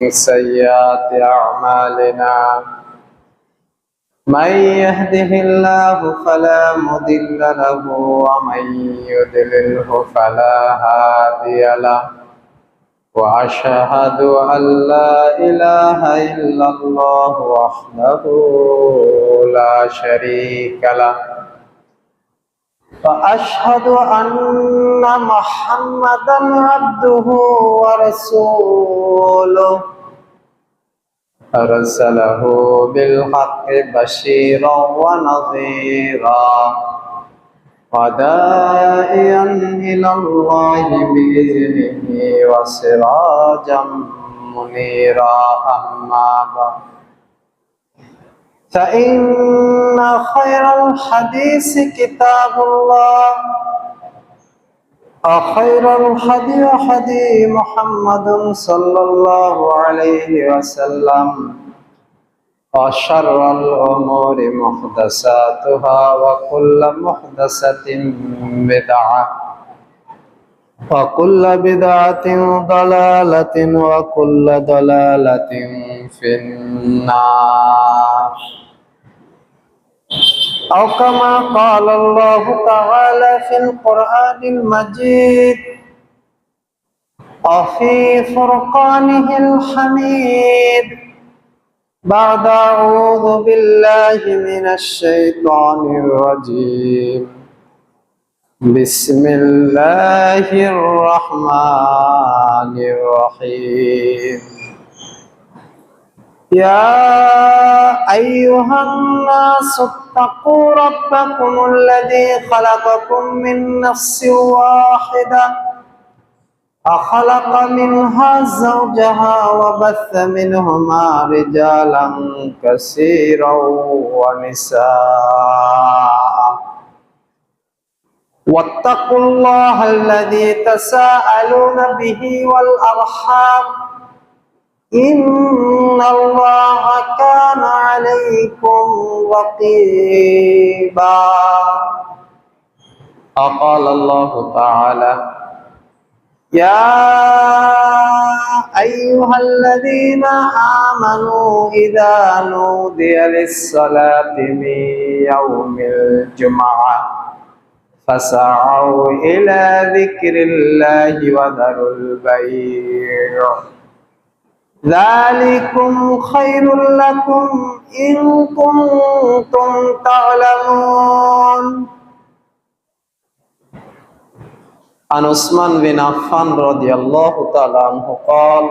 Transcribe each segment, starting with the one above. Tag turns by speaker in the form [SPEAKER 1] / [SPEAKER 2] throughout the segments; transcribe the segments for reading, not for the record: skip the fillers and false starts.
[SPEAKER 1] سيئات أعمالنا من يهده الله فلا مضل له ومن يضلله فلا هادي له وأشهد أن لا إله إلا الله وحده لا شريك له وأشهد أن محمدا عبده ورسوله أرسله بالحق بشيرا ونذيرا وداعيا إلى الله بإذنه وسراجا منيرا أما بعد فإن خير الحديث كتاب الله وخير الهدي هدي محمد صلى الله عليه وسلم وشر الأمور محدثاتها وكل محدثة بدعة وكل بدعة ضلالة وكل ضلالة في النار أو كما قال الله تعالى في القرآن المجيد وفي فرقانه الحميد بعد أعوذ بالله من الشيطان الرجيم بسم الله الرحمن الرحيم يا أيها الناس اتقوا ربكم الذي خلقكم من نفس واحدة وخلق منها زوجها وبث منهما رجالا كثيرا ونساء واتقوا الله الذي تساءلون به والأرحام إن الله كان عليكم رقيبا وقال الله تعالى يا أيها الذين آمنوا إذا نودي للصلاة من يوم الجمعة فسعوا إلى ذكر الله وذروا البيع ذلكم خير لكم إن كنتم تعلمون عن عثمان بن عفان رضي الله تعالى عنه قال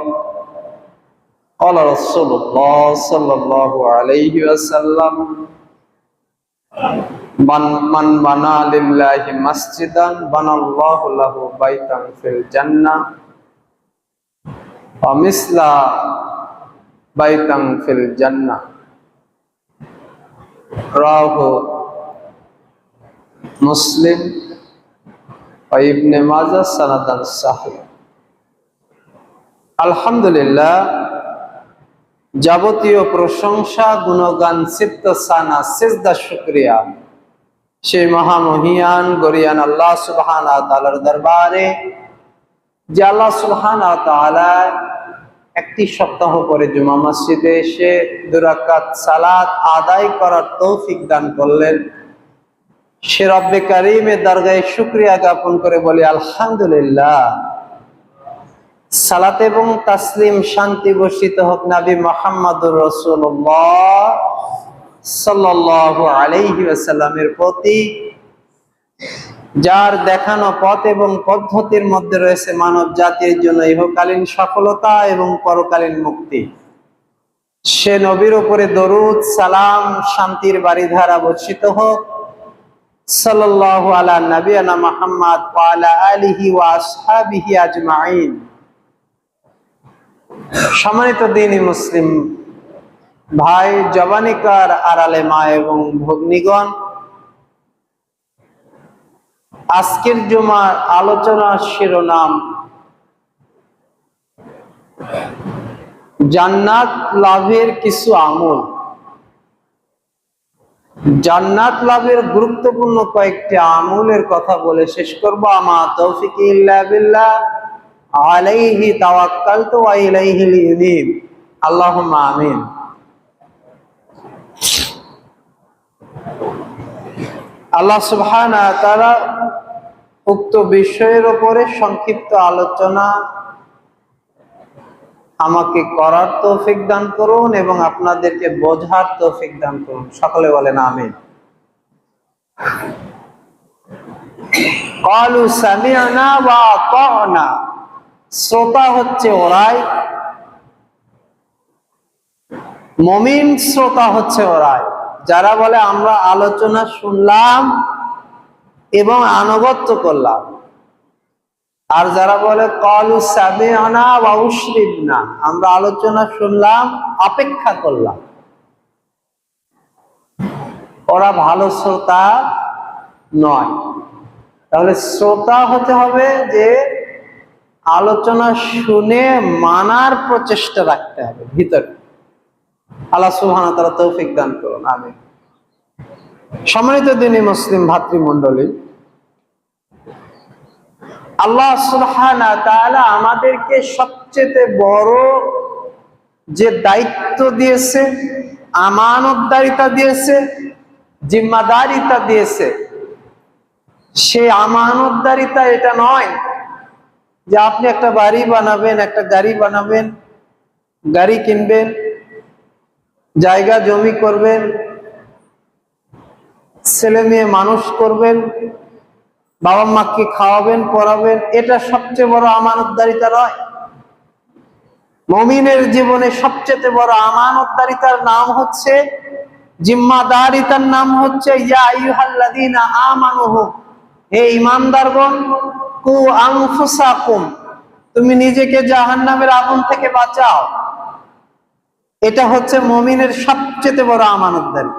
[SPEAKER 1] قال رسول الله صلى الله عليه وسلم من بنى لله مسجدا بنى الله له بيتا في الجنة ومثل بيتا في الجنة رواه مسلم وابن ماجه سندا صحيح আলহামদুলিল্লাহ যাবতীয় প্রশংসা গুণগান সিফত সানা সিজদা শুকরিয়া সেই মহামহিয়ান গরিয়ান আল্লাহ সুবহানাহু ওয়া তাআলার দরবারে যে আল্লাহ সুবহানাহু ওয়া তাআলা একটি সপ্তাহ পরে জুমা মসজিদে এসে 2 রাকাত সালাত আদায় করার তৌফিক দান করলেন সে রব্বে কারীমের দরগাহে শুকরিয়া জ্ঞাপন করে বলি আলহামদুলিল্লাহ। সালাত এবং তাসলিম শান্তি বর্ষিত হোক নবী মুহাম্মদুর রাসূলুল্লাহ সাল্লাল্লাহু আলাইহি ওয়াসাল্লামের প্রতি যার দেখানো পথ এবং পদ্ধতির মধ্যে রয়েছে মানব জাতির জন্য ইহকালীন সফলতা এবং পরকালীন মুক্তি। সে নবীর উপরে দরুদ সালাম শান্তির বারিধারা বর্ষিত হোক সাল্লাল্লাহু আলা নবিয়ানা মুহাম্মদ ওয়া আলা আলিহি ওয়া আসহাবিহি আজমাইন। সম্মানিত দ্বীনি মুসলিম ভাই, জবানিকার আড়ালে মা এবং ভগ্নীগণ, আজকের জুমার আলোচনার শিরোনাম জান্নাত লাভের কিছু আমল। জান্নাত লাভের গুরুত্বপূর্ণ কয়েকটি আমলের কথা বলে শেষ করব। আমা তৌফিক ইল্লা বিল্লাহ, আলাইহি তাওয়াক্কালতু ওয়া ইলাইহিল ইউনীব। আল্লাহুম্মা আমিন। আল্লাহ সুবহানাহু ওয়া তাআলা উক্ত বিষয়ের উপরে সংক্ষিপ্ত আলোচনা আমাকে করার তৌফিক দান করুন এবং আপনাদেরকে বোঝার তৌফিক দান করুন। সকলে বলেন আমিন। ক্বালু সামি'না ওয়া আতা'না। শ্রোতা হচ্ছে ওরাই, মুমিন শ্রোতা হচ্ছে ওরাই যারা বলে আমরা আলোচনা শুনলাম এবং আনুগত্য করলাম। আর যারা বলে ক্বালু সামি'না ওয়া উশরিবনা, আমরা আলোচনা শুনলাম অপেক্ষা করলাম, ওরা ভালো শ্রোতা নয়। তাহলে শ্রোতা হতে হবে যে আলোচনা শুনে মানার প্রচেষ্টা রাখতে হবে ভিতরে। আল্লাহ সুবহানাহু ওয়া তাআলা তৌফিক দান করুন, আমিন। সম্মানিত দিনী মুসলিম ভাতৃমণ্ডলী, আল্লাহ সুবহানাহু ওয়া তাআলা আমাদেরকে সবচেয়ে বড় যে দায়িত্ব দিয়েছে, আমানতদারিতা দিয়েছে, জিম্মাদারিতা দিয়েছে, সেই আমানতদারিতা এটা নয় যে আপনি একটা বাড়ি বানাবেন, একটা গাড়ি বানাবেন, গাড়ি কিনবেন, জায়গা জমি করবেন, ছেলে মেয়ে মানুষ করবেন, বাবা মাকে খাওয়াবেন পড়াবেন, এটা সবচেয়ে বড় আমানতদারিতা নয়। মুমিনের জীবনে সবচেয়ে বড় আমানতদারিতার নাম হচ্ছে, জিম্মাদারিতার নাম হচ্ছে ইয়া আইয়ুহাল্লাযীনা আমানু, হে ঈমানদারগণ, কু আনফুসাকুম, তুমি নিজেকে জাহান্নামের আগুন থেকে বাঁচাও। এটা হচ্ছে মুমিনের সবচেয়ে বড় আমানতদারি।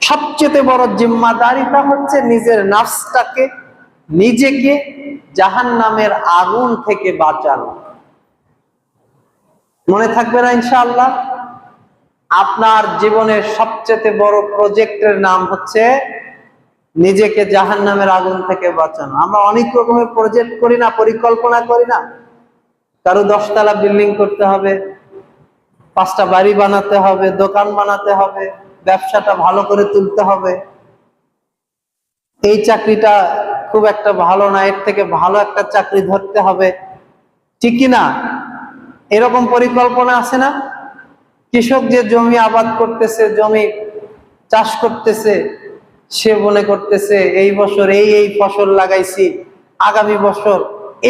[SPEAKER 1] সবচেয়ে বড় জিম্মাদারিতা হচ্ছে নিজের নফসটাকে, নিজেকে জাহান্নামের আগুন থেকে বাঁচানো। মনে থাকবে না ইনশাআল্লাহ? আপনার জীবনের সবচেয়ে বড় প্রজেক্টের নাম হচ্ছে নিজেকে জাহান্নামের আগুন থেকে বাঁচানো। আমরা অনেক রকমের প্রজেক্ট করি না, পরিকল্পনা করি না। কারো 10 তলা বিল্ডিং করতে হবে, 5টা বাড়ি বানাতে হবে, দোকান বানাতে হবে, ব্যবসাটা ভালো করে তুলতে হবে, এই চাকরিটা খুব একটা ভালো না, এর থেকে ভালো একটা চাকরি ধরতে হবে, ঠিক কি না? এরকম পরিকল্পনা আছে না? কৃষক যে জমি আবাদ করতেছে, জমি চাষ করতেছে, সে মনে করতেছে এই বছর এই ফসল লাগাইছি, আগামী বছর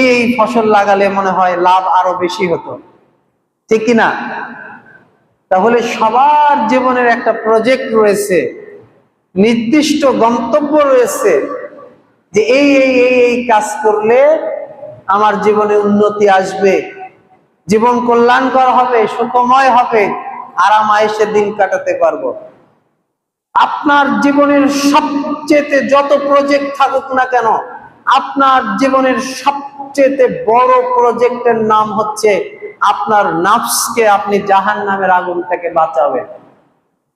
[SPEAKER 1] এই ফসল লাগালে মনে হয় লাভ আরো বেশি হতো, ঠিক কি না? তাহলে সবার জীবনের একটা প্রজেক্ট রয়েছে, নির্দিষ্ট গন্তব্য রয়েছে যে এই কাজ করলে আমার জীবনে উন্নতি আসবে, জীবন কল্যাণকর হবে, সুখময় হবে, আরাম আয়েশে দিন কাটাতে পারবো। আপনার জীবনের সবচেয়ে যত প্রজেক্ট থাকুক না কেন, আপনার জীবনের সবচেয়ে বড় প্রজেক্টের নাম হচ্ছে আপনার নফসকে আপনি জাহান্নামের আগুন থেকে বাঁচাবেন।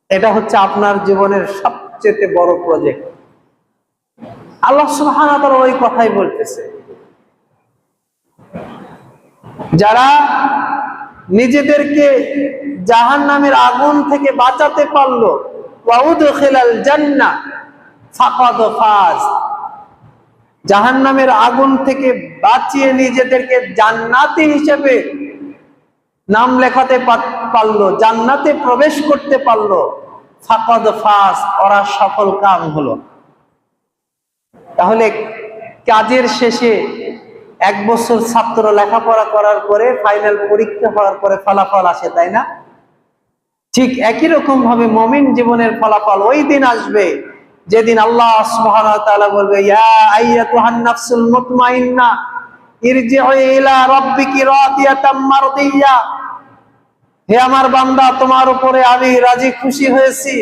[SPEAKER 1] এটা হচ্ছে আপনার জীবনের সবচেয়ে বড় প্রজেক্ট। আল্লাহ সুবহানাহু ওয়া তাআলা ওই কথাই বলতেছে, যারা নিজেদেরকে জাহান্নামের আগুন থেকে বাঁচাতে পারলো, ওয়া উদখিলাল জান্নাহ ফাকাদ ফাজ, জাহান্নামের আগুন থেকে বাঁচিয়ে নিজেদেরকে জান্নাতি হিসেবে নাম লেখাতে পারলো, জান্নাতে প্রবেশ করতে পারলো, ফাকাদ ফাজ, ওরা সফল কাম হলো। তাহলে কাজের শেষে 1 বছর ছাত্র লেখাপড়া করার পরে ফাইনাল পরীক্ষা হওয়ার পরে ফলাফল আসে, তাই না? ঠিক একই রকম ভাবে মুমিন জীবনের ফলাফল ওই দিন আসবে যেদিন আল্লাহ সুবহানাহু ওয়া তাআলা বলবে, ইয়া আইয়াতুহান নাফসুল মুতমাইন্নাহ ইরজিই ইলা রাব্বিকি রাদিয়াতাম মারদিয়া, হে আমার বান্দা, তোমার উপরে আমি রাজি খুশি হয়েছি,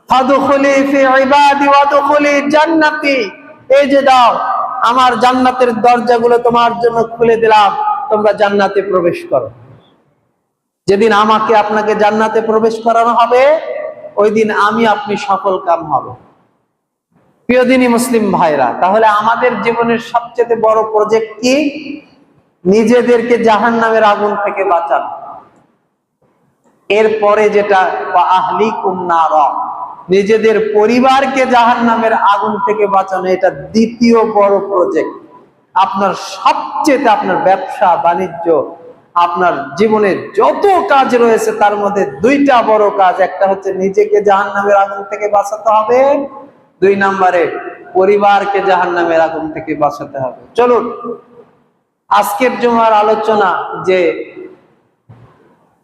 [SPEAKER 1] ফাদখুলি ফি ইবাদি ওয়াদখুলি জান্নাতি, এই যে দাও আমার জান্নাতের দরজাগুলো তোমার জন্য খুলে দিলাম, তোমরা জান্নাতে প্রবেশ করো। যেদিন আমাকে আপনাকে জান্নাতে প্রবেশ করানো হবে, ওই দিন আমি আপনি সফল কাম হব। প্রিয় দিনী মুসলিম ভাইরা, তাহলে আমাদের জীবনের সবচেয়ে বড় প্রজেক্ট কি? নিজেদেরকে জাহান্নামের আগুন থেকে বাঁচান। এরপরে যেটা আহলিকুম নারা, নিজেদের পরিবারকে জাহান্নামের আগুন থেকে বাঁচানো, এটা দ্বিতীয় বড় প্রজেক্ট। আপনার সবচেয়ে, আপনার ব্যবসা বাণিজ্য, আপনার জীবনে যত কাজ রয়েছে তার মধ্যে দুইটা বড় কাজ। একটা হচ্ছে নিজেকে জাহান্নামের আগুন থেকে বাঁচাতে হবে, 2 নম্বরে পরিবারকে জাহান্নামের আগুন থেকে বাঁচাতে হবে। চলুন আজকের জুমার আলোচনা যে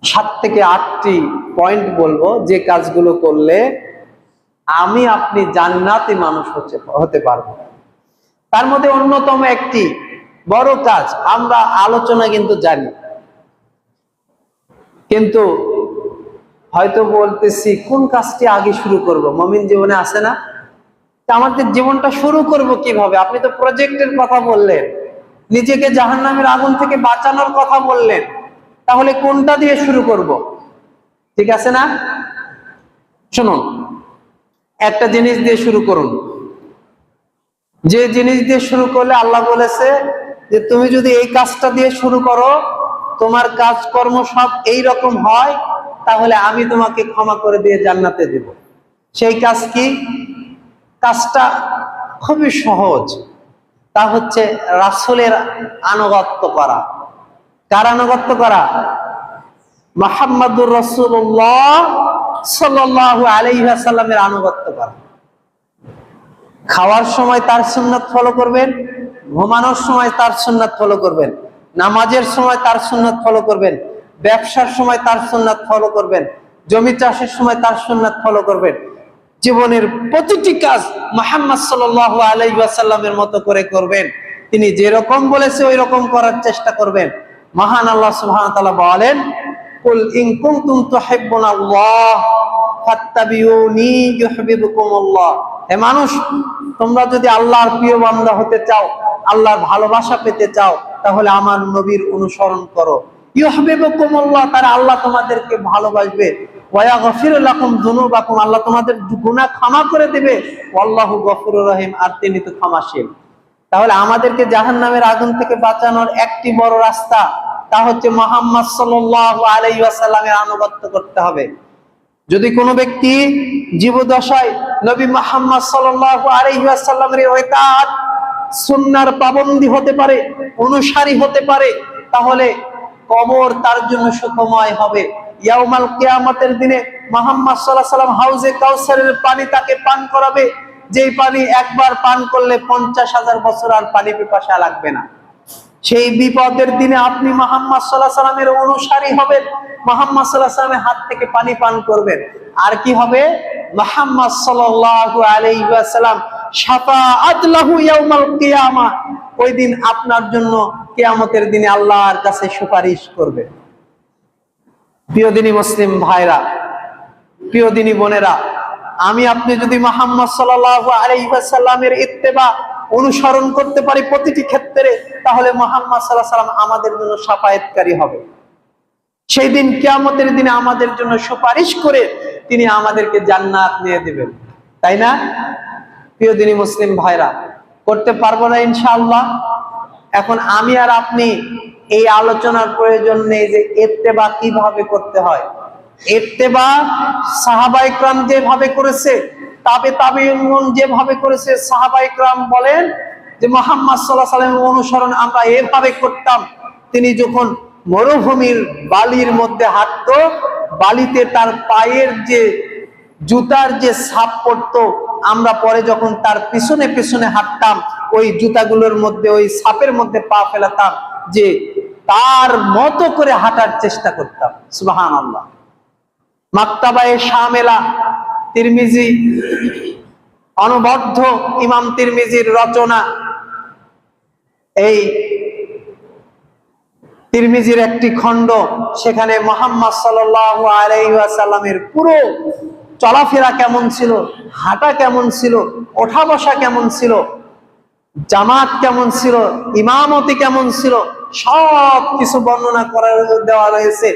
[SPEAKER 1] 7 থেকে 8টি পয়েন্ট বলবো, যে কাজগুলো করলে আমি আপনি জান্নাতি মানুষ হতে পারবো। তার মধ্যে অন্যতম একটি বড় কাজ, আমরা আলোচনা কিন্তু জানি, কিন্তু হয়তো বলতেছি কোন কাজটি আগে শুরু করব। মুমিন জীবনে আছে না, আমাদের জীবনটা শুরু করব কিভাবে? আপনি তো প্রজেক্টের কথা বললেন, নিজেকে জাহান্নামের আগুন থেকে বাঁচানোর কথা বললেন, তাহলে কোনটা দিয়ে শুরু করব? ঠিক আছে না? শুনুন, একটা জিনিস দিয়ে শুরু করুন, যে জিনিস দিয়ে শুরু করলে আল্লাহ বলেছে যে তুমি যদি এই কাজটা দিয়ে শুরু করো, তোমার কাজকর্ম সব এই রকম হয়, তাহলে আমি তোমাকে ক্ষমা করে দিয়ে জান্নাতে দেব। সেই কাজ কি? কাজটা খুবই সহজ, তা হচ্ছে রাসূলের আনুগত্য করা। কার আনুগত্য করা? মুহাম্মাদুর রাসূলুল্লাহ সাল্লাল্লাহু আলাইহি ওয়াসাল্লামের আনুগত্য করা। খাওয়ার সময় তার সুন্নাত ফলো করবেন, ঘুমানোর সময় তার সুন্নাত ফলো করবেন, নামাজের সময় তার সুন্নাত ফলো করবেন, ব্যবসার সময় তার সুন্নাত ফলো করবেন, জমি চাষের সময় তার সুন্নাত ফলো করবেন। জীবনের প্রতিটি কাজ মুহাম্মদ সাল্লাল্লাহু আলাইহি ওয়াসাল্লামের মতো করে করবেন। তিনি যেরকম বলেছে ওই রকম করার চেষ্টা করবেন। মহান আল্লাহ সুবহানাহু ওয়া তাআলা বলেন, কুল ইন কুনতুম তুহিব্বুনাল্লাহ ফাত্তাবিউনি ইউহিব্বুকুমুল্লাহ। হে মানুষ, তোমরা যদি আল্লাহর প্রিয় বান্দা হতে চাও, আল্লাহর ভালোবাসা পেতে চাও, তাহলে আমার নবীর অনুসরণ করো। ইউহিব্বুকুমুল্লাহ, তারা আল্লাহ তোমাদেরকে ভালোবাসবে। ওয়া ইয়াগফির লাকুম যুনুবাকুম, আল্লাহ তোমাদের গুনাহ ক্ষমা করে দিবে। আল্লাহু গফুরুর রহিম, আর তিনি তো ক্ষমাশীল। তাহলে আমাদেরকে জাহান্নামের আগুন থেকে বাঁচানোর একটি বড় রাস্তা, তা হচ্ছে মুহাম্মদ সাল্লাল্লাহু আলাইহি ওয়াসাল্লামের আনুগত্য করতে হবে। যদি কোনো ব্যক্তি জীবদ্দশায় নবী মুহাম্মদ সাল্লাল্লাহু আলাইহি ওয়াসাল্লামের ইতাআত সুন্নাহর পাবন্দী হতে পারে, অনুসারী হতে পারে, তাহলে কবর তার জন্য সুখময় হবে। ইয়াউমাল কিয়ামতের দিনে মুহাম্মদ সাল্লাল্লাহু আলাইহি ওয়াসাল্লাম হাউজে কাউসারের পানি তাকে পান করাবে, যেই পানি একবার পান করলে 50,000 বছর আর পানি পিপাসা লাগবে না। সেই বিপদের দিনে আপনি মুহাম্মদ সাল্লাল্লাহু আলাইহি ওয়াসাল্লামের অনুসারী হবেন, মুহাম্মদ সাল্লাল্লাহু আলাইহি ওয়াসাল্লামের হাত থেকে পানি পান করবেন। আর কি হবে? মুহাম্মদ সাল্লাল্লাহু আলাইহি ওয়াসাল্লাম শাফাআত লাহু ইয়াউমাল কিয়ামা, ওই দিন আপনার জন্য কিয়ামতের দিনে আল্লাহর কাছে সুপারিশ করবে। প্রিয় দিনী মুসলিম ভাইরা, প্রিয় দিনী বোনেরা, আমি আপনি যদি মুহাম্মদ সাল্লাল্লাহু আলাইহি ওয়াসাল্লামের ইত্তেবা অনুসরণ করতে পারি প্রতিটি ক্ষেত্রে, তাহলে মুহাম্মদ সাল্লাল্লাহু আলাইহি ওয়াসাল্লাম আমাদের জন্য শাফায়াতকারী হবে। সেই দিন কিয়ামতের দিনে আমাদের জন্য সুপারিশ করে তিনি আমাদেরকে জান্নাত নিয়ে দিবেন, তাই না? প্রিয় দিনী মুসলিম ভাইরা, করতে পারবো না ইনশাআল্লাহ? এখন আমি আর আপনি এই আলোচনার প্রয়োজন নেই যে ইত্তেবা কিভাবে করতে হয়। ইত্তেবা সাহাবায়ে কেরাম যেভাবে করেছে, তাবেঈন যেভাবে করেছে, সাহাবায়ে কেরাম বলেন যে মুহাম্মদ সাল্লাল্লাহু আলাইহি ওয়াসাল্লামের অনুসরণ আমরা এভাবে করতাম। তিনি যখন মরুভূমির বালির মধ্যে হাঁটতো, বালিতে তার পায়ের যে জুতার যে ছাপ পড়তো, আমরা পরে যখন তার পিছনে পিছনে হাঁটতাম, ওই জুতাগুলোর মধ্যে, ওই ছাপের মধ্যে পা ফেলাতাম, যে তার মতো করে হাঁটার চেষ্টা করতাম। সুবহানাল্লাহ। মাকতাবায়ে শামেলা, তিরমিজি, অনবদ্য ইমাম তিরমিজির রচনা, এই তিরমিজির একটি খণ্ড, সেখানে মুহাম্মদ সাল্লাল্লাহু আলাইহি ওয়াসাল্লামের পুরো চলাফেরা কেমন ছিল, হাঁটা কেমন ছিল, ওঠা বসা কেমন ছিল, জামাত কেমন ছিল, ইমামতি কেমন ছিল, সব কিছু বর্ণনা করে দেওয়া রয়েছে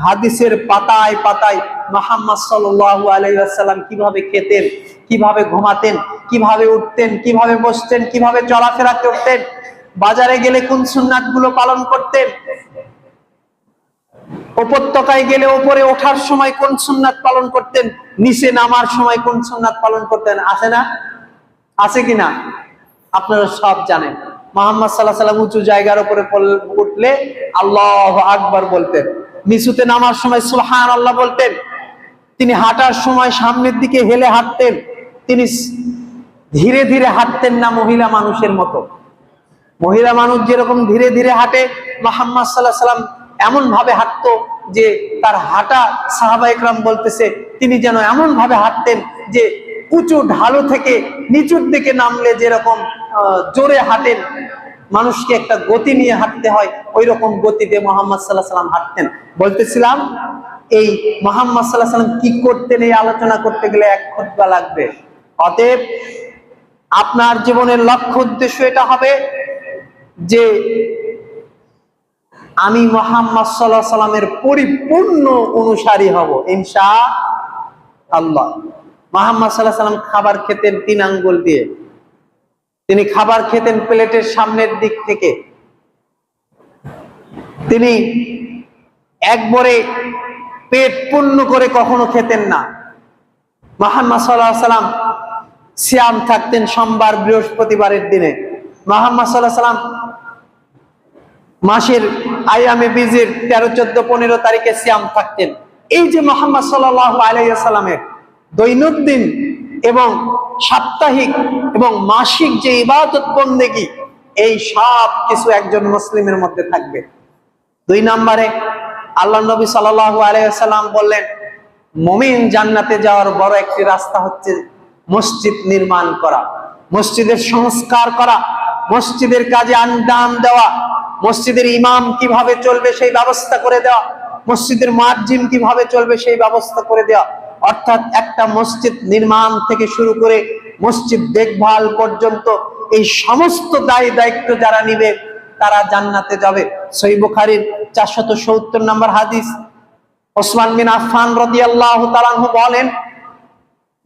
[SPEAKER 1] হাদিসের পাতায় পাতায়। মুহাম্মদ সাল্লাল্লাহু আলাইহি ওয়াসাল্লাম কিভাবে খেতেন, কিভাবে ঘুমাতেন, কিভাবে উঠতেন, কিভাবে বসতেন, কিভাবে চলাফেরা করতেন, বাজারে গেলে কোন সুন্নাত গুলো পালন করতেন, উপত্যকায় গেলে উপরে ওঠার সময় কোন সুন্নাত পালন করতেন, নিচে নামার সময় কোন সুন্নাত পালন করতেন, আছে না? আছে কিনা? আপনারা সব জানেন। মুহাম্মদ সাল্লাল্লাহু আলাইহি ওয়াসাল্লাম উঁচু জায়গার উপরে উঠলে আল্লাহু আকবার বলতেন, নিচুতে নামার সময় সুবহানাল্লাহ বলতেন, তিনি হাঁটার সময় সামনের দিকে হেলে হাঁটতেন, তিনি ধীরে ধীরে হাঁটতেন না মহিলা মানুষের মতো। মহিলা মানুষ যেরকম ধীরে ধীরে হাঁটে, মুহাম্মদ সাল্লাল্লাহু আলাইহি ওয়াসাল্লাম এমন ভাবে হাঁটতো যে তার হাঁটা সাহাবায়ে কেরাম বলতেছে তিনি যেন এমন ভাবে হাঁটতেন যে উঁচু ঢালু থেকে নিচুর দিকে নামলে যেরকম জোরে হাঁটেন, মানুষকে একটা গতি নিয়ে হাঁটতে হয়, ওই রকম গতিতে মুহাম্মদ সাল্লাল্লাহু আলাইহি ওয়াসাল্লাম হাঁটতেন। বলতেছিলাম এই মুহাম্মদ সাল্লাল্লাহু আলাইহি ওয়াসাল্লাম কি করতেন এই আলোচনা করতে গেলে এক খুতবা লাগবে। অতএব আপনার জীবনের লক্ষ্য উদ্দেশ্য এটা হবে যে আমি মুহাম্মদ সাল্লাল্লাহু আলাইহি ওয়াসাল্লামের পরিপূর্ণ অনুসারী হব ইনশাআল্লাহ। মুহাম্মদ সাল্লাল্লাহু আলাইহি ওয়াসাল্লাম খাবার খেতেন 3 আঙ্গুল দিয়ে, তিনি খাবার খেতেন প্লেটের সামনের দিক থেকে, তিনি একবারে পেট পূর্ণ করে কখনো খেতেন না। মুহাম্মদ সাল্লাল্লাহু আলাইহি ওয়াসাল্লাম সিয়াম থাকতেন সোমবার বৃহস্পতিবারের দিনে। মুহাম্মদ সাল্লাল্লাহু আলাইহি ওয়াসাল্লাম মাসের আইয়ামে বীজের 13, 14, 15 তারিখে সিয়াম থাকতেন। এই যে মুহাম্মদ সাল্লাল্লাহু আলাইহি ওয়াসাল্লামের দৈনন্দিন এবং সাপ্তাহিক এবং মাসিক যে ইবাদত বন্দেগী, এই সব কিছু একজন মুসলিমের মধ্যে থাকবে। 2 নম্বরে আল্লাহ নবী সাল্লাল্লাহু আলাইহি ওয়াসাল্লাম বললেন মুমিন জান্নাতে যাওয়ার বড় একটি রাস্তা হচ্ছে মসজিদ নির্মাণ করা, মসজিদের সংস্কার করা, মসজিদের কাজে আঞ্জাম দেওয়া, মসজিদের ইমাম কিভাবে চলবে সেই ব্যবস্থা করে দেওয়া, মসজিদের মুয়াজ্জিন কিভাবে চলবে সেই ব্যবস্থা করে দেওয়া। অর্থাৎ একটা মসজিদ নির্মাণ থেকে শুরু করে মসজিদ দেখভাল পর্যন্ত এই সমস্ত দায়িত্ব যারা নিবে তারা জান্নাতে যাবে। সহিহ বুখারীর 470 নম্বর হাদিস, ওসমান বিন আফফান রাদিয়াল্লাহু তাআলা আনহু বলেন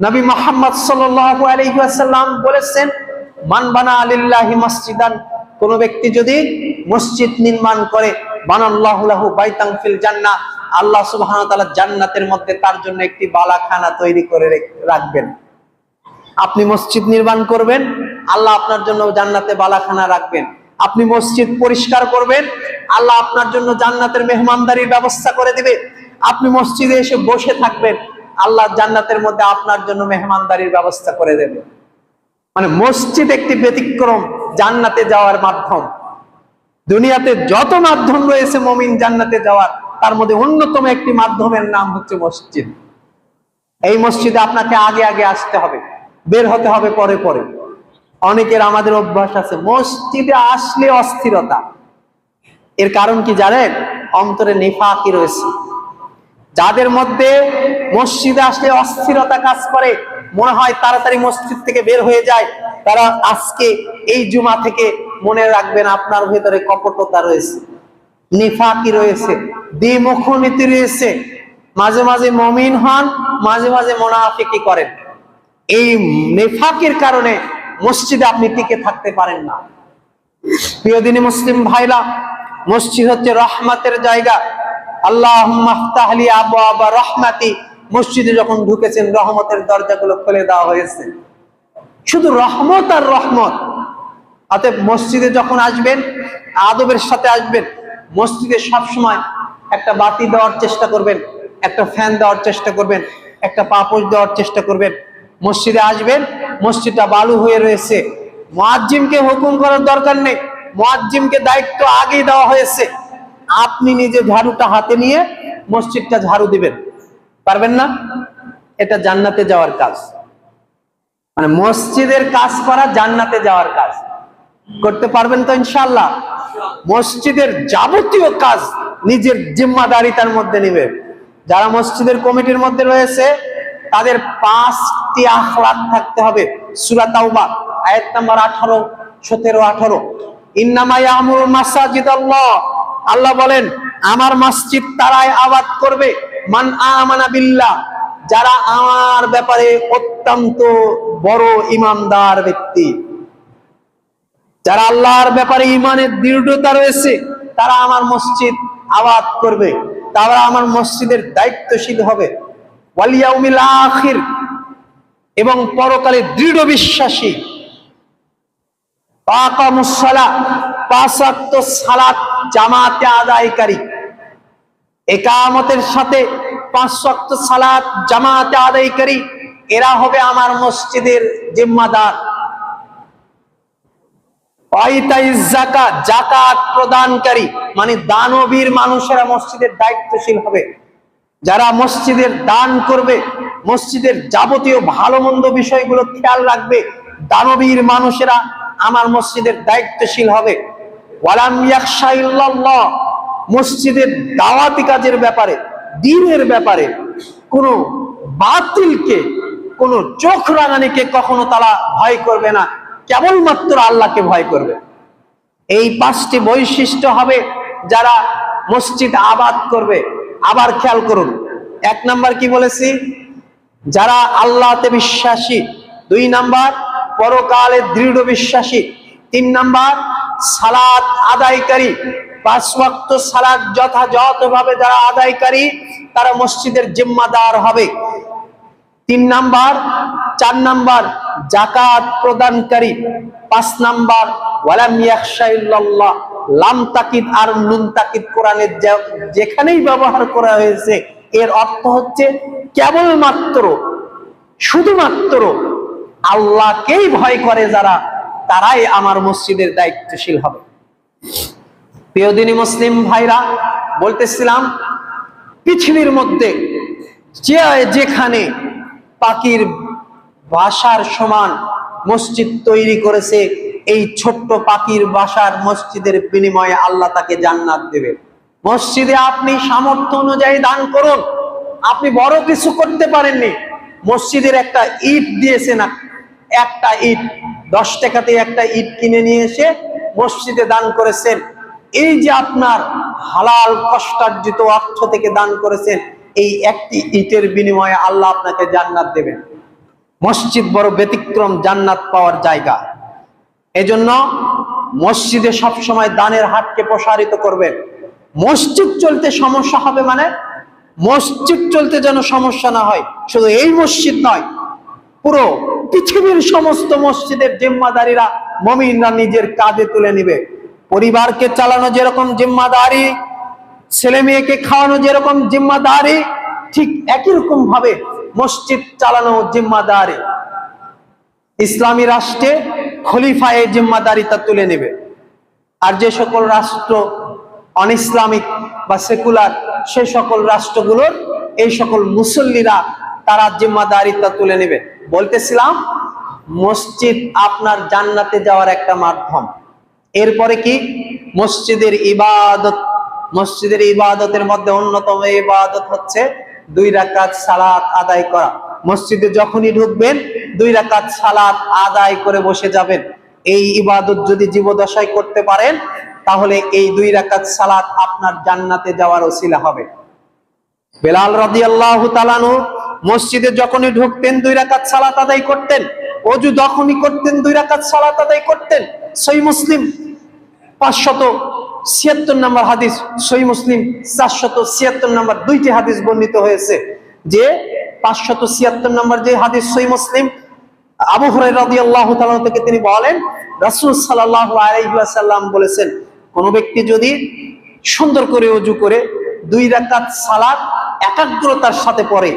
[SPEAKER 1] নবী মুহাম্মদ সাল্লাল্লাহু আলাইহি ওয়াসাল্লাম বলেছেন মান বানা লিল্লাহি মসজিদান, কোন ব্যক্তি যদি মসজিদ নির্মাণ করে, বানাল্লাহু লাহু বাইতান ফিল জান্নাহ, আল্লাহ সুবহানাহু ওয়া তাআলা জান্নাতের মধ্যে তার জন্য একটি বালাখানা তৈরি করে রাখবেন। আপনি মসজিদ নির্মাণ করবেন, আল্লাহ আপনার জন্য জান্নাতে বালাখানা রাখবেন। আপনি মসজিদ পরিষ্কার করবেন, আল্লাহ আপনার জন্য জান্নাতের মেহমানদারির ব্যবস্থা করে দিবে। আপনি মসজিদে এসে বসে থাকবেন, আল্লাহ জান্নাতের মধ্যে আপনার জন্য মেহমানদারির ব্যবস্থা করে দেবে। মানে মসজিদ একটি ব্যতিক্রম জান্নাতে যাওয়ার মাধ্যম। দুনিয়াতে যত মাধ্যম রয়েছে মুমিন জান্নাতে যাওয়ার, তার মধ্যে অন্যতম একটি মাধ্যমের নাম হচ্ছে মসজিদ। এই মসজিদে আপনাকে আগে আগে আসতে হবে, বের হতে হবে পরে পরে। অনেকের আমাদের অভ্যাস আছে মসজিদে আসলে অস্থিরতা। এর কারণ কি জানেন? অন্তরে নিফাকি রয়েছে। যাদের মধ্যে মসজিদে আসলে অস্থিরতা কাজ করে, মনে হয় তাড়াতাড়ি মসজিদ থেকে বের হয়ে যায়, তারা আজকে এই জুমা থেকে মনে রাখবেন আপনার ভেতরে কপটতা রয়েছে, নিফাকি রয়েছে, দ্বিমুখ নীতি রয়েছে। মাঝে মাঝে মুমিন হন, মাঝে মাঝে মুনাফিকি করেন। এই নিফাকির কারণে মসজিদে আপনি টিকে থাকতে পারেন না। প্রিয় দিনী মুসলিম ভাইরা, মসজিদ হচ্ছে রহমতের জায়গা। আল্লাহুম্মা ইফতাহ লি আবওয়াবা রাহমাতি, মসজিদে যখন ঢুকেছেন রহমতের দরজাগুলো খুলে দেওয়া হয়েছে, শুধু রহমত আর রহমত। অতএব মসজিদে যখন আসবেন আদবের সাথে আসবেন। মসজিদে সবসময় একটা বাতি দেওয়ার চেষ্টা করবেন, একটা ফ্যান দেওয়ার চেষ্টা করবেন, একটা পাপোশ দেওয়ার চেষ্টা করবেন। মসজিদে আসবেন, মসজিদটা বালু হয়ে রয়েছে, মুয়াজ্জিমকে হুকুম করার দরকার নেই, মুয়াজ্জিমকে দায়িত্ব আগেই দেওয়া হয়েছে। আপনি নিজে ঝাড়ুটা হাতে নিয়ে মসজিদটা ঝাড়ু দিবেন, পারবেন না? এটা জান্নাতে যাওয়ার কাজ। মানে মসজিদের কাজ করা জান্নাতে যাওয়ার কাজ। করতে পারবেন তো ইনশাআল্লাহ? মসজিদের যাবতীয় কাজ নিজের জিম্মাদারিতার মধ্যে নেবে। যারা মসজিদের কমিটির মধ্যে রয়েছে তাদের 5টি আখলাক থাকতে হবে। সূরা তাওবা আয়াত নাম্বার 18, 17, 18, ইন্নামা ইয়ামুরু মাসাজিদাল্লাহ, আল্লাহ বলেন আমার মসজিদ তারাই আবাদ করবে মান আমানা বিল্লাহ, যারা আমার ব্যাপারে অত্যন্ত বড় ঈমানদার ব্যক্তি। যারা আল্লাহর ব্যাপারে ঈমানের দৃঢ়তা রয়েছে তারা আমার মসজিদ আবাদ করবে, তারা আমার মসজিদের দায়িত্বশীল হবে। ওয়াল ইয়াউমিল আখির, এবং পরকালে দৃঢ় বিশ্বাসী। আকামুস সালাত, পাঁচ ওয়াক্ত সালাত জামাতে আদায়কারী, ইকামতের সাথে পাঁচ ওয়াক্ত সালাত জামাতে আদায়কারী, এরা হবে আমার মসজিদের জিম্মাদার। যাকাত, যাকাত প্রদানকারী, মানে দানবীর মানুষেরা মসজিদের দায়িত্বশীল হবে। যারা মসজিদের দান করবে, মসজিদের যাবতীয় ভালো মন্দ বিষয়গুলো খেয়াল রাখবে, দানবীর মানুষেরা আমার মসজিদের দায়িত্বশীল হবে। ওয়ালাম ইয়াখশা ইল্লাল্লাহ, মসজিদের দাওয়াতি কাজের ব্যাপারে, দ্বীনের ব্যাপারে কোন বাতিলকে, কোন চোখ রাঙানিকে কখনো তারা ভয় করবে না, কেবলমাত্র আল্লাহকে ভয় করবে। এই পাঁচটি বৈশিষ্ট্য হবে যারা মসজিদ আবাদ করবে। আবার খেয়াল করুন, এক নাম্বার কি বলেছি? যারা আল্লাহতে বিশ্বাসী। দুই নাম্বার পরকালে দৃঢ় বিশ্বাসী। তিন নাম্বার সালাত আদায়কারী, পাঁচ ওয়াক্ত সালাত যথাযথভাবে যারা আদায়কারী তারা মসজিদের জিম্মাদার হবে। তিন নাম্বার, চার নাম্বার যাকাত প্রদানকারী। পাঁচ নাম্বার ওয়ালাম ইয়াখশা ইল্লাল্লাহ, লাম তাকিদ আর নুন তাকিদ কোরআনে যেখানেই ব্যবহার করা হয়েছে এর অর্থ হচ্ছে কেবলমাত্র, শুধুমাত্র আল্লাহকেই ভয় করে যারা, তারাই আমার মসজিদের দায়িত্বশীল হবে। প্রিয় দিনী মুসলিম ভাইরা, বলতেছিলাম পৃথিবীর মধ্যে যেখানে পাখির বাসার সমান মসজিদ তৈরি করেছে, এই ছোট্ট পাখির বাসার মসজিদের বিনিময়ে আল্লাহ তাকে জান্নাত দেবে। মসজিদে আপনি সামর্থ্য অনুযায়ী দান করুন। আপনি বড় কিছু করতে পারেননি, মসজিদের একটা ইট দিয়েছে না, একটা ইট 10 টাকাতে একটা ইট কিনে নিয়ে এসে মসজিদে দান করেছেন, এই যে আপনার হালাল কষ্টার্জিত অর্থ থেকে দান করেছেন, এই একটি ইটের বিনিময়ে আল্লাহ আপনাকে জান্নাত দেবেন। মসজিদ বড় ব্যতিক্রম জান্নাত পাওয়ার জায়গা। এজন্য মসজিদে সবসময় দানের হাতকে প্রসারিত করবেন। মসজিদ চলতে সমস্যা হবে, মানে মসজিদ চলতে যেন সমস্যা না হয়। শুধু এই মসজিদ নয়, পুরো পৃথিবীর সমস্ত মসজিদের জিম্মাদারিরা মুমিনরা নিজের কাঁধে তুলে নিবে। পরিবারকে চালানো যেরকম জিম্মাদারি, ছেলে মেয়েকে খাওয়ানো যেরকম জিম্মাদারি, ঠিক একই রকম ভাবে মসজিদ চালানো জিম্মাদারি। ইসলামী রাষ্ট্রে খলিফা এই জিম্মাদারিটা তুলে নেবে। আর যে সকল রাষ্ট্র অন ইসলামিক বা সেকুলার, সেই সকল রাষ্ট্রগুলোর এই সকল মুসল্লিরা তারা জিম্মাদারিটা তুলে নেবে। বলতেছিলাম মসজিদ আপনার জান্নাতে যাওয়ার একটা মাধ্যম। এরপরে কি? মসজিদের ইবাদত। মসজিদের ইবাদতের মধ্যে অন্যতম ইবাদত হচ্ছে 2 রাকাত সালাত আদায় করা। মসজিদে যখনই ঢুকবেন 2 রাকাত সালাত আদায় করে বসে যাবেন। এই ইবাদত যদি জীবদ্দশায় করতে পারেন তাহলে এই 2 রাকাত সালাত আপনার জান্নাতে যাওয়ার ওসিলা হবে। বেলাল রাদিয়াল্লাহু তাআলা আনহু মসজিদে যখনই ঢুকতেন 2 রাকাত সালাত আদায় করতেন, ওযু যখনই করতেন 2 রাকাত সালাত আদায় করতেন। সহিহ মুসলিম 576 নম্বর হাদিস, সহিহ মুসলিম 476 নম্বর, দুইটি হাদিস বর্ণিত হয়েছে। যে 576 নম্বর যে হাদিস সহিহ মুসলিম, আবু হুরায়রা রাদিয়াল্লাহু তাআলা থেকে তিনি বলেন রাসূল সাল্লাল্লাহু আলাইহি ওয়াসাল্লাম বলেছেন, কোন ব্যক্তি যদি সুন্দর করে ওযু করে 2 রাকাত সালাত একাগ্রতার সাথে পড়ে,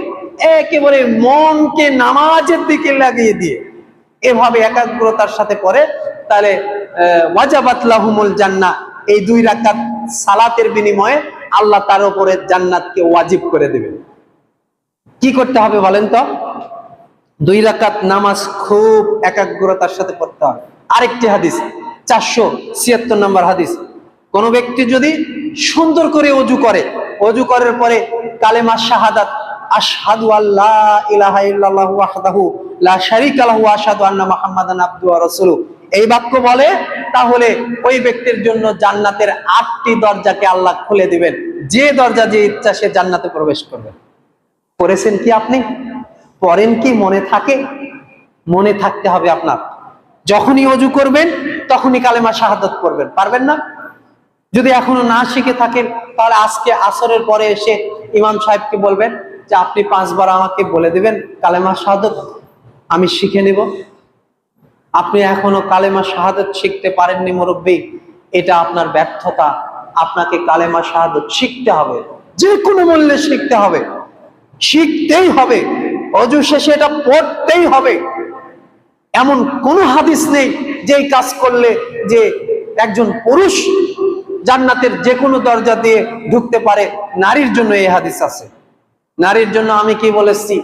[SPEAKER 1] একেবারে মনকে নামাজের দিকে লাগিয়ে দিয়ে এভাবে একাগ্রতার সাথে পড়ে, তাহলে ওয়াজাবাত লাহুমুল জান্নাহ, এই 2 রাকাত সালাতের বিনিময়ে আল্লাহ তার উপরে জান্নাতকে ওয়াজিব করে দেবেন। কি করতে হবে বলেন তো? 2 রাকাত নামাজ খুব একাগ্রতার সাথে পড়তে হবে। আরেকটি হাদিস 476 নম্বর হাদিস, কোন ব্যক্তি যদি সুন্দর করে ওযু করে, ওযু করার পরে কালেমা শাহাদাত আশহাদু আল্লা ইলাহা ইল্লাল্লাহু ওয়াহদাহু লা শারীকা লাহু ওয়া আশহাদু আন্না মুহাম্মাদান আবদুহু ওয়া রাসূলুহু, এই বাক্য বলে, তাহলে ওই ব্যক্তির জন্য জান্নাতের 8টি দরজাকে আল্লাহ খুলে দিবেন। যে দরজা যে ইচ্ছা সে জান্নাতে প্রবেশ করবে। পড়েছেন কি আপনি? পড়েন কি? মনে থাকে? মনে থাকতে হবে আপনার। যখনই ওযু করবেন তখনই কালেমা শাহাদাত পড়বেন, পারবেন না? যদি এখনো না শিখে থাকেন তাহলে আজকে আসরের পরে এসে ইমাম সাহেবকে বলবেন যে আপনি 5 বার আমাকে বলে দিবেন কালেমা শাহাদাত, আমি শিখে নিব। আপনি এখনো কালেমা শাহাদাত শিখতে পারেননি মুরব্বী, এটা আপনার ব্যর্থতা। আপনাকে কালেমা শাহাদাত শিখতে হবে, যে কোনো মূল্যে শিখতে হবে, শিখতেই হবে, অজু শেষে এটা পড়তেই হবে। এমন কোন হাদিস নেই যে কাজ করলে যে একজন পুরুষ জান্নাতের যে কোনো দরজা দিয়ে ঢুকতে পারে। নারীর জন্য এই হাদিস আছে। নারীর জন্য আমি কি বলেছি?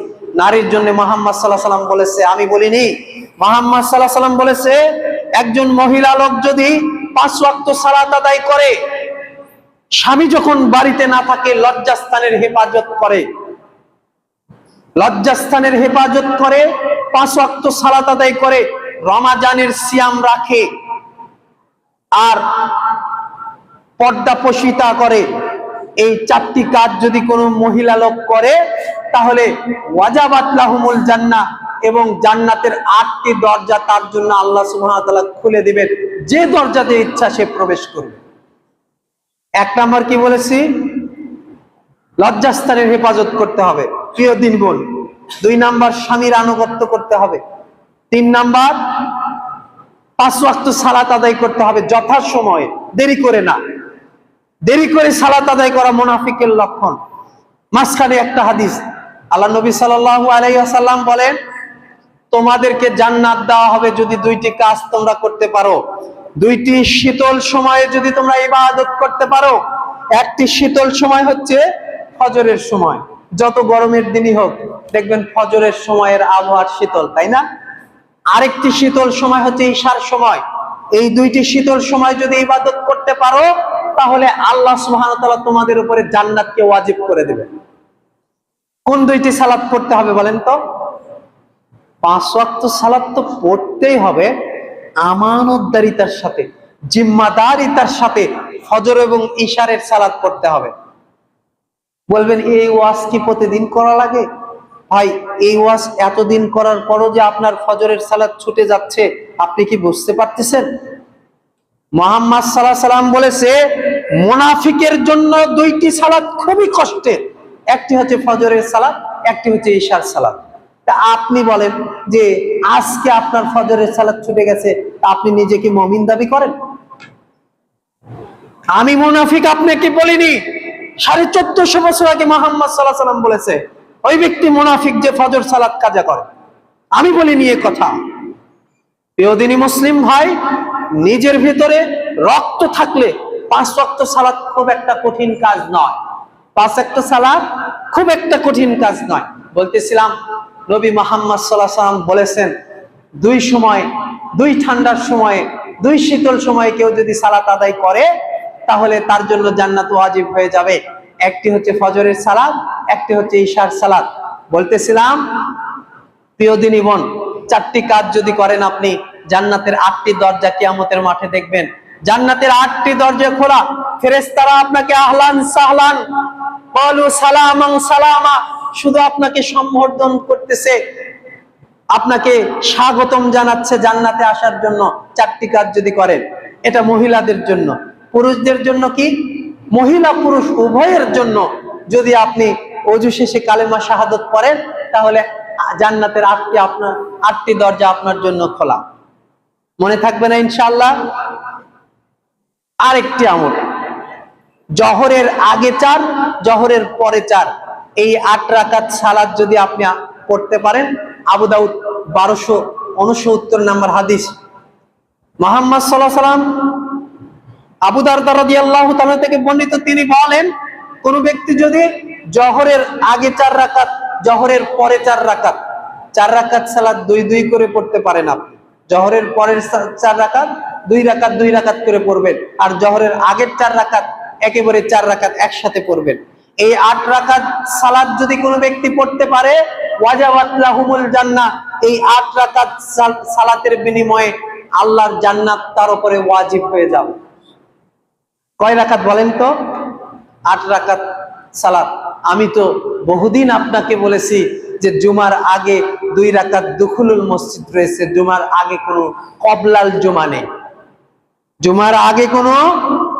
[SPEAKER 1] নারীর জন্য মুহাম্মদ সাল্লাল্লাহু আলাইহি ওয়াসাল্লাম বলেছে, আমি বলিনি। মুহাম্মদ সাল্লাল্লাহু আলাইহি ওয়াসাল্লাম বলেছে, একজন মহিলা লোক যদি 5 ওয়াক্ত সালাত আদায় করে, স্বামী যখন বাড়িতে না থাকে লজ্জাস্থানের হেফাজত করে, লজ্জাস্থানের হেফাজত করে, 5 ওয়াক্ত সালাত আদায় করে, রমাজানের সিয়াম রাখে, আর পর্দাপোষিতা করে, এই 4টি কাজ যদি কোনো মহিলা লোক করে তাহলে ওয়াজাবাত লাহুমুল জান্নাহ, এবং জান্নাতের 8টি দরজা তার জন্য আল্লাহ সুবহানাহু ওয়া তাআলা খুলে দিবেন, যে দরজা দিয়ে ইচ্ছা সে প্রবেশ করবে। 1 নাম্বার কি বলেছি? লজ্জাস্থানের হেফাজত করতে হবে, প্রিয় দিন বোন। 2 নাম্বার স্বামীর আনুগত্য করতে হবে। 3 নাম্বার 5 ওয়াক্ত সালাত আদায় করতে হবে যথাসময়ে, দেরি করে না। দেরি করে সালাত আদায় করা মুনাফিকের লক্ষণ। মাঝখানে একটা হাদিস, আল্লাহ নবী সাল্লাল্লাহু আলাইহি ওয়াসাল্লাম বলেন, তোমাদেরকে জান্নাত দেওয়া হবে যদি 2টি কাজ তোমরা করতে পারো। 2টি শীতল সময়ে যদি তোমরা ইবাদত করতে পারো। একটি শীতল সময় হচ্ছে ফজরের সময়, যত গরমের দিনই হোক দেখবেন ফজরের সময়ের আবহাওয়া শীতল, তাই না? আরেকটি শীতল সময় হচ্ছে ঈশার সময়। এই 2টি শীতল সময় যদি ইবাদত করতে পারো তাহলে আল্লাহ সুবহানাহু ওয়া তাআলা তোমাদের উপরে জান্নাতকে ওয়াজিব করে দেবেন। কোন 2টি সালাত পড়তে হবে বলেন তো? 5 ওয়াক্ত সালাত তো পড়তেই হবে, আমানতদারিতার সাথে, জিম্মাদারিতার সাথে ফজর এবং ইশারের সালাত পড়তে হবে। বলবেন এই ওয়াজ কি প্রতিদিন করা লাগে? ভাই, এই ওয়াজ এতদিন করার পরও যে আপনার ফজরের সালাত ছুটে যাচ্ছে, আপনি কি বুঝতে পারতেছেন? মুহাম্মদ সাল্লাল্লাহু আলাইহি ওয়াসাল্লাম বলেছে, মুনাফিকের জন্য 2টি সালাত খুবই কষ্টের, একটি হচ্ছে ফজরের সালাত, একটি হচ্ছে ইশার সালাত। তা আপনি বলেন যে আজকে আপনার ফজরের সালাত ছুটে গেছে, তা আপনি নিজেকে মুমিন দাবি করেন? আমি মুনাফিক আপনাকে বলিনি, 1450 বছর আগে মুহাম্মদ সাল্লাল্লাহু আলাইহি ওয়াসাল্লাম বলেছে ওই ব্যক্তি মুনাফিক যে ফজর সালাত কাজা করে। আমি বলিনি এ কথা। প্রিয় দিনী মুসলিম ভাই, নিজের ভিতরে রক্ত থাকলে 5 ওয়াক্ত সালাত খুব একটা কঠিন কাজ নয়। 5 ওয়াক্ত সালাত খুব একটা কঠিন কাজ নয়। বলতেছিলাম, নবী মুহাম্মদ সাল্লাল্লাহু আলাইহি ওয়াসাল্লাম বলেছেন, 2 সময়, 2 ঠান্ডার সময়ে, 2 শীতল সময়ে কেউ যদি সালাত আদায় করে তাহলে তার জন্য জান্নাত ওয়াজিব হয়ে যাবে। একটি হচ্ছে ফজরের সালাত, একটি হচ্ছে ইশার সালাত। বলতেছিলাম, প্রিয় দিনী বোন, 4টি কাজ যদি করেন আপনি, জান্নাতের 8টি দরজা কিয়ামতের মাঠে দেখবেন। জান্নাতের 8টি দরজা খোলা, ফেরেশতারা আপনাকে আহলান সাহলান ক্বালু সালামান সালামা, শুধু আপনাকে সম্বোধন করতেছে, আপনাকে স্বাগতম জানাচ্ছে জান্নাতে আসার জন্য। 4টি কাজ যদি করেন, এটা মহিলাদের জন্য। পুরুষদের জন্য কি? মহিলা পুরুষ উভয়ের জন্য যদি আপনি ওযু শেষে কালেমা শাহাদাত পড়েন তাহলে জান্নাতের 8টি দরজা আপনার জন্য খোলা। মনে থাকবে না ইনশাআল্লাহ? আরেকটি আমল, জোহরের আগে 4, জোহরের পরে 4, এই 8 রাকাত সালাত যদি আপনি পড়তে পারেন। আবু দাউদ 1269 নম্বর হাদিস। মুহাম্মদ সাল্লাল্লাহু আলাইহি ওয়াসাল্লাম আবু দারদা রাদিয়াল্লাহু তাআলা থেকে বর্ণিত, তিনি বলেন, কোন ব্যক্তি যদি জোহরের আগে 4 রাকাত, জোহরের পরে 4 রাকাত, 4 রাকাত সালাত 2 করে পড়তে পারেন আপনি। জোহরের পরের 4 রাকাত 2 রাকাত 2 রাকাত করে পড়বেন, আর জোহরের আগের 4 রাকাত একেবারে 4 রাকাত একসাথে পড়বেন। এই 8 রাকাত সালাত যদি কোনো ব্যক্তি পড়তে পারে, ওয়াজাবাত লাহুমুল জান্নাহ, এই 8 রাকাত সালাতের বিনিময়ে আল্লাহর জান্নাত তার উপরে ওয়াজিব হয়ে যাবে। কয় রাকাত বলেন তো? 8 রাকাত সালাত। আমি তো বহুদিন আপনাকে বলেছি যে জুমার আগে 2 রাকাত দুখুলুল মসজিদ রয়েছে, জুমার আগে কোনো কবলাল জুমা নেই। জুমার আগে কোনো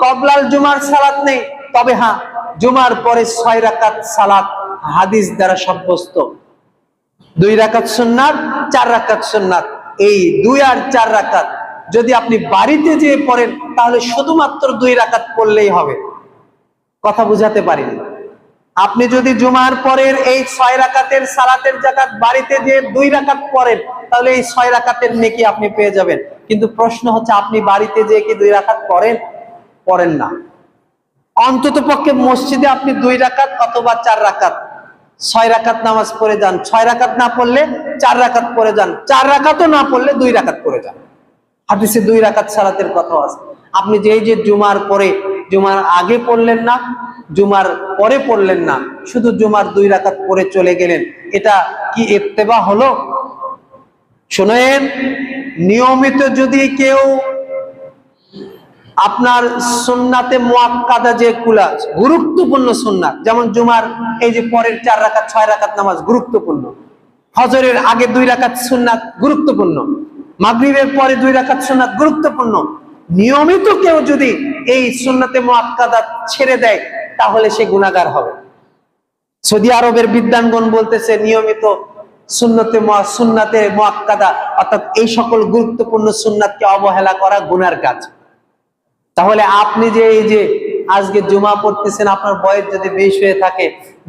[SPEAKER 1] কবলাল জুমার সালাত নেই, তবে হ্যাঁ জুমার পরে 6 রাকাত সালাত হাদিস দ্বারা সাব্যস্ত। 2 রাকাত সুন্নাত, 4 রাকাত সুন্নাত। এই 2 আর 4 রাকাত যদি আপনি বাড়িতে যেয়ে পড়েন তাহলে শুধুমাত্র 2 রাকাত পড়লেই হবে। কথা বুঝাতে পারিনি? আপনি যদি জুমার পরের এই 6 রাকাতের সালাতের জাকাত বাড়িতে যে 2 রাকাত পড়েন তাহলে এই 6 রাকাতের নেকি আপনি পেয়ে যাবেন। কিন্তু প্রশ্ন হচ্ছে আপনি বাড়িতে যে কি 2 রাকাত পড়েন না। অন্তত পক্ষে মসজিদে আপনি 2 রাকাত অথবা 4 রাকাত 6 রাকাত নামাজ পড়ে যান। 6 রাকাত না পড়লে 4 রাকাত পড়ে যান। 4 রাকাতও না পড়লে 2 রাকাত পড়ে যান। হাদিসে 2 রাকাত সালাতের কথা আছে। আপনি যে জুমার পরে, জুমার আগে পড়লেন না, জুমার পরে পড়লেন না, শুধু জুমার 2 রাকাত পড়ে চলে গেলেন, এটা কি ইত্তেবা হলো? শুনেন, নিয়মিত যদি কেউ আপনার সুন্নাতে মুআক্কাদা যেগুলা গুরুত্বপূর্ণ সুন্নাত, যেমন জুমার এই যে পরের 4 রাকাত 6 রাকাত নামাজ গুরুত্বপূর্ণ, ফজরের আগে 2 রাকাত সুন্নাত গুরুত্বপূর্ণ, মাগরিবের পরে 2 রাকাত সুন্নাত গুরুত্বপূর্ণ, নিয়মিত কেউ যদি এই সুন্নাতে মুআক্কাদা ছেড়ে দেয় তাহলে সে গুনাহগার হবে। সৌদি আরবের বিদ্বানগণ বলতেছে নিয়মিত সুন্নাতে মুআক্কাদা অর্থাৎ এই সকল গুরুত্বপূর্ণ সুন্নাতকে অবহেলা করা গুনার কাজ। তাহলে আপনি যে এই যে আজকে জুমা পড়তেছেন, আপনার বয়স যদি 20 হয়ে থাকে,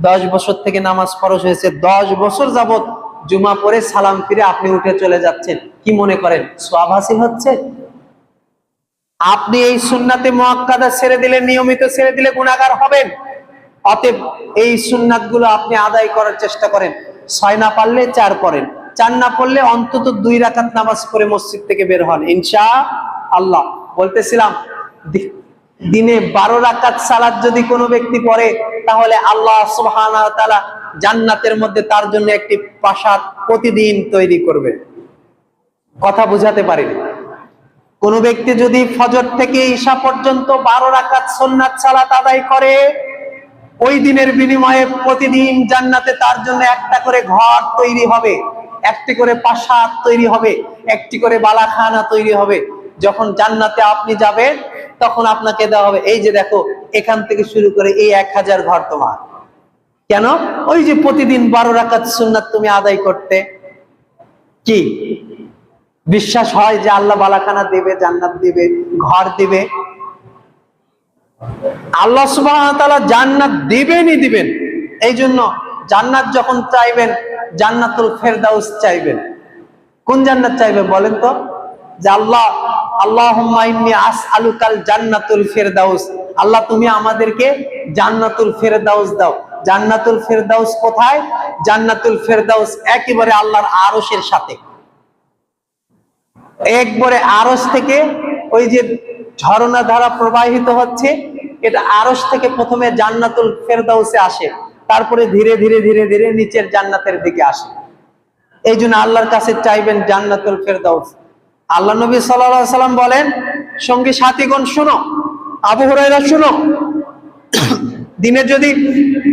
[SPEAKER 1] 10 বছর থেকে নামাজ ফরজ হয়েছে, 10 বছর যাবত জুমা পড়ে সালাম ফিরে আপনি উঠে চলে যাচ্ছেন, কি মনে করেন সওয়াব হাসিল হচ্ছে? আপনি এই সুন্নাতে মুআক্কাদা ছেড়ে দিলে, নিয়মিত ছেড়ে দিলে গুনাহগার হবেন। অতএব এই সুন্নাতগুলো আপনি আদায় করার চেষ্টা করেন। 6 না পারলে 4 পড়েন, 4 না পড়লে অন্তত 2 রাকাত নামাজ পড়ে মসজিদ থেকে বের হন ইনশাআল্লাহ। বলতেছিলাম দিনে 12 রাকাত সালাত যদি কোনো ব্যক্তি পড়ে তাহলে আল্লাহ সুবহানাহু ওয়া তাআলা জান্নাতের মধ্যে তার জন্য একটি প্রাসাদ প্রতিদিন তৈরি করবে। কথা বুঝাতে পারিনি? কোন ব্যক্তি যদি ফজর থেকে ঈশা পর্যন্ত 12 রাকাত সুন্নাত সালাত আদায় করে, ওই দিনের বিনিময়ে প্রতিদিন জান্নাতে তার জন্য একটা করে ঘর তৈরি হবে, একটি করে প্রাসাদ তৈরি হবে, একটি করে বালাখানা তৈরি হবে। যখন জান্নাতে আপনি যাবেন তখন আপনাকে দেওয়া হবে, এই যে দেখো এখান থেকে শুরু করে এই 1000 ঘর তোমার। কেন? ওই যে প্রতিদিন 12 রাকাত সুন্নাত তুমি আদায় করতে। কি বিশ্বাস হয় যে আল্লাহ বালাখানা দিবে, জান্নাত দিবে, ঘর দিবে? আল্লাহ সুবহানাহু ওয়া তাআলা জান্নাত দিবেনই দিবেন। এই জন্য জান্নাত যখন চাইবেন জান্নাতুল ফেরদাউস চাইবেন। কোন জান্নাত চাইবেন বলেন তো? যে আল্লাহুম্মা ইন্নী আসআলুকাল জান্নাতুল ফেরদাউস, আল্লাহ তুমি আমাদেরকে জান্নাতুল ফেরদাউস দাও। জান্নাতুল ফেরদাউস কোথায়? জান্নাতুল ফেরদাউস একেবারে আল্লাহর আরশের সাথে। একবারে আরশ থেকে ওই যে ঝর্ণা ধারা প্রবাহিত হচ্ছে, এটা আরশ থেকে প্রথমে জান্নাতুল ফেরদাউসে আসে, তারপরে ধীরে ধীরে ধীরে ধীরে নিচের জান্নাতের দিকে আসে। এই জন্য আল্লাহর কাছে চাইবেন জান্নাতুল ফেরদাউস। আল্লাহ নবী সাল্লাল্লাহু আলাইহি সাল্লাম বলেন, সঙ্গী সাথীগণ শুনো, আবু হুরায়রা শুনো, দিনে যদি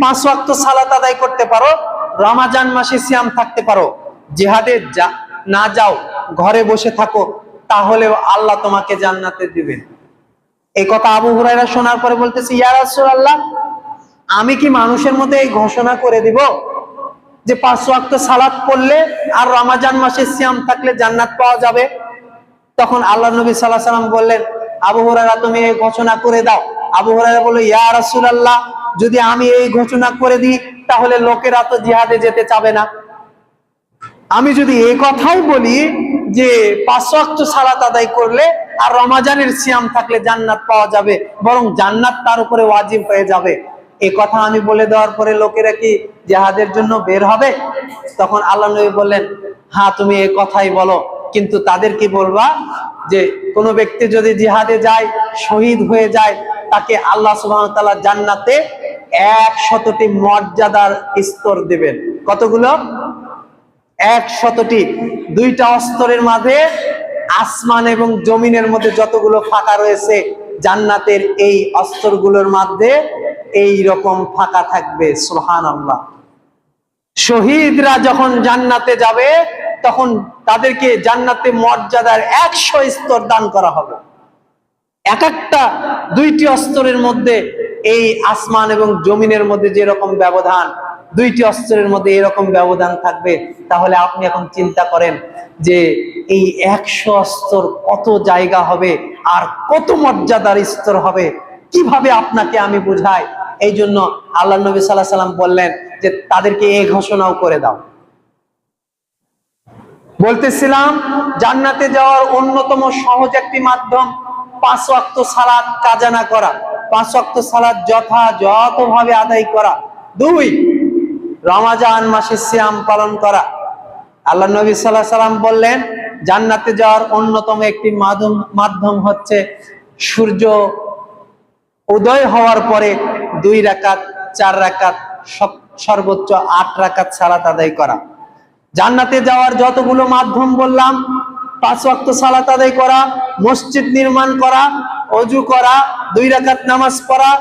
[SPEAKER 1] 5 ওয়াক্ত সালাত আদায় করতে পারো, রমজান মাসে সিয়াম থাকতে পারো, জিহাদে না যাও, ঘরে বসে থাকো, তাহলে আল্লাহ তোমাকে জান্নাতে দিবেন। এই কথা আবু হুরায়রা শোনার পরে বলতেছে, ইয়া রাসূলুল্লাহ, আমি কি মানুষের মধ্যে এই ঘোষণা করে দিব যে 5 ওয়াক্ত সালাত পড়লে আর রমজান মাসে সিয়াম থাকলে জান্নাত পাওয়া যাবে? তখন আল্লাহ নবী সাল্লাল্লাহু আলাইহি সাল্লাম বললেন, আবু হুরায়রা তুমি এই ঘোষণা করে দাও। আবু হুরায়রা বলল, ইয়া রাসূলুল্লাহ, যদি আমি এই ঘোষণা করে দিই তাহলে লোকেরা তো জিহাদে যেতে চাবে না। আমি যদি এই কথাই বলি যে 5 ওয়াক্ত সালাত আদায় করলে আর রমজানের সিয়াম থাকলে জান্নাত পাওয়া যাবে, বরং জান্নাত তার উপরে ওয়াজিব হয়ে যাবে, এই কথা আমি বলে দেওয়ার পরে লোকেরা কি জিহাদের জন্য বের হবে? তখন আল্লাহ নবী বললেন, হ্যাঁ তুমি এই কথাই বলো, কিন্তু তাদের কি বলবা যে কোন ব্যক্তি যদি জিহাদে যায়, শহীদ হয়ে যায়, তাকে আল্লাহ সুবহানাহু ওয়া তাআলা জান্নাতে 100টি মর্যাদার স্তর দিবেন। কতগুলো? 100টি। 2টা স্তরের মাঝে আসমান এবং জমিনের মধ্যে যতগুলো ফাঁকা রয়েছে, জান্নাতের এই স্তরগুলোর মধ্যে এই রকম ফাঁকা থাকবে। সুবহানাল্লাহ। শহীদরা যখন জান্নাতে যাবে তখন তাদেরকে জান্নাতে মর্যাদার 100 স্তর দান করা হবে। এক একটা দুইটি অস্তরের মধ্যে এই আসমান এবং জমিনের মধ্যে যেরকম ব্যবধান, দুইটি অস্তরের মধ্যে এরকম ব্যবধান থাকবে, তাহলে আপনি এখন চিন্তা করেন যে এই 100 স্তর কত জায়গা হবে আর কত মর্যাদার স্তর হবে, কিভাবে আপনাকে আমি বুঝাই। এই জন্য আল্লাহ নবী সাল্লাল্লাহু আলাইহি সাল্লাম বললেন যে তাদেরকে এই ঘোষণাও করে দাও। বলতেছিলাম জান্নাতে যাওয়ার অন্যতম সহজ একটি মাধ্যম 5 ওয়াক্ত সালাত কাজা না করা, 5 ওয়াক্ত সালাত যথাযথভাবে আদায় করা। 2, রমজান মাসে সিয়াম পালন করা। আল্লাহ নবী সাল্লাল্লাহু আলাইহি সাল্লাম বললেন জান্নাতে যাওয়ার অন্যতম একটি মাধ্যম হচ্ছে সূর্য উদয় হওয়ার পরে 2 রাকাত, 4 রাকাত, সর্বোচ্চ 8 রাকাত সালাত আদায় করা। জান্নাতে যাওয়ার যতগুলো মাধ্যম বললাম, 5 ওয়াক্ত সালাত আদায় করা, মসজিদ নির্মাণ করা, ওযু করা, 2 রাকাত নামাজ পড়া,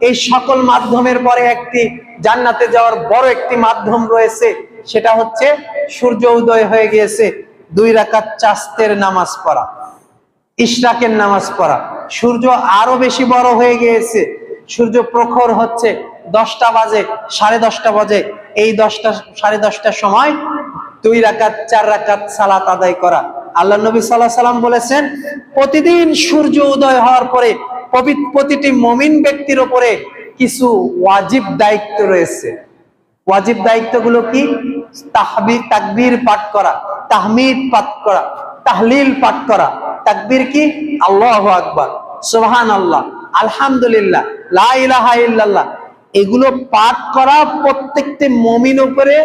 [SPEAKER 1] এই সকল মাধ্যমের পরে একটি জান্নাতে যাওয়ার বড় একটি মাধ্যম রয়েছে, সেটা হচ্ছে সূর্য উদয় হয়ে গিয়েছে 2 রাকাত চাস্তের নামাজ পড়া, ইশরাকের নামাজ পড়া। সূর্য আরো বেশি বড় হয়ে গিয়েছে, সূর্য প্রখর হচ্ছে 10টা বাজে, 10:30 বাজে, এই 10টা 10:30টার সময় 2 রাকাত 4 রাকাত সালাত আদায় করা। আল্লাহ নবী সাল্লাল্লাহু আলাইহি সাল্লাম বলেছেন প্রতিদিন সূর্য উদয় হওয়ার পরে প্রতিটি মুমিন ব্যক্তির উপরে কিছু ওয়াজিব দায়িত্ব রয়েছে। ওয়াজিব দায়িত্বগুলো কি? তাকবীর পাঠ করা, তাহমিদ পাঠ করা, তাহলিল পাঠ করা। তাকবীর কি? আল্লাহু আকবার, সুবহানাল্লাহ, আলহামদুলিল্লাহ, লা ইলাহা ইল্লাল্লাহ। এগুলো পাঠ করা প্রত্যেকটি মুমিন উপরে